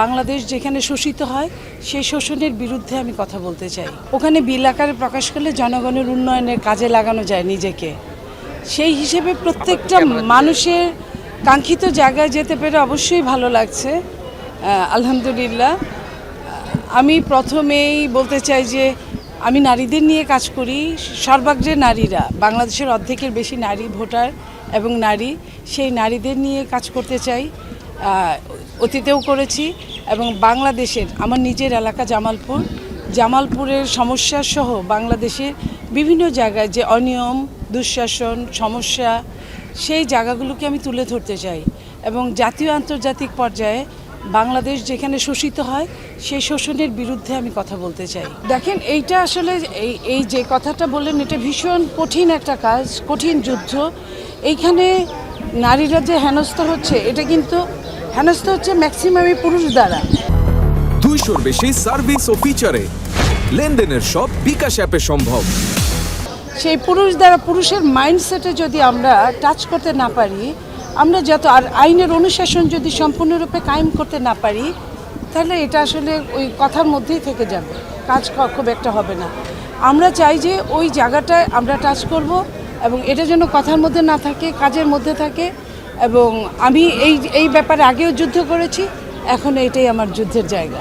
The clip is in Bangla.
বাংলাদেশ যেখানে শোষিত হয় সেই শোষণের বিরুদ্ধে আমি কথা বলতে চাই। ওখানে বিল আকারে প্রকাশ করলে জনগণের উন্নয়নের কাজে লাগানো যায় নিজেকে। সেই হিসেবে প্রত্যেকটা মানুষের কাঙ্ক্ষিত জায়গায় যেতে পেরে অবশ্যই ভালো লাগছে। আলহামদুলিল্লাহ। আমি প্রথমেই বলতে চাই যে আমি নারীদের নিয়ে কাজ করি। সর্বাগ্রে নারীরা, বাংলাদেশের অর্ধেকের বেশি নারী ভোটার এবং নারী, সেই নারীদের নিয়ে কাজ করতে চাই। অতীতেও করেছি এবং বাংলাদেশের আমার নিজের এলাকা জামালপুরের সমস্যা সহ বাংলাদেশের বিভিন্ন জায়গায় যে অনিয়ম, দুঃশাসন, সমস্যা, সেই জায়গাগুলোকে আমি তুলে ধরতে চাই এবং জাতীয় আন্তর্জাতিক পর্যায়ে বাংলাদেশ যেখানে শোষিত হয় সেই শোষণের বিরুদ্ধে আমি কথা বলতে চাই। দেখেন, এইটা আসলে এই যে কথাটা বললেন, এটা ভীষণ কঠিন একটা কাজ, কঠিন যুদ্ধ। এইখানে নারীরা যে হেনস্থা হচ্ছে, এটা কিন্তু হেনস্থা হচ্ছে ম্যাক্সিমামই পুরুষ দ্বারা। 200-র বেশি সার্ভিস ও ফিচারে লেনদেনের সব বিকাশ অ্যাপে সম্ভব। সেই পুরুষ দ্বারা, পুরুষের মাইন্ডসেটে যদি আমরা টাচ করতে না পারি, আমরা যত আর আইনের অনুশাসন যদি সম্পূর্ণরূপে কায়েম করতে না পারি, তাহলে এটা আসলে ওই কথার মধ্যেই থেকে যাবে, কাজ খুব একটা হবে না। আমরা চাই যে ওই জায়গাটায় আমরা টাচ করব এবং এটা যেন কথার মধ্যে না থাকে, কাজের মধ্যে থাকে। এবং আমি এই ব্যাপারে আগেও যুদ্ধ করেছি, এখন এটাই আমার যুদ্ধের জায়গা।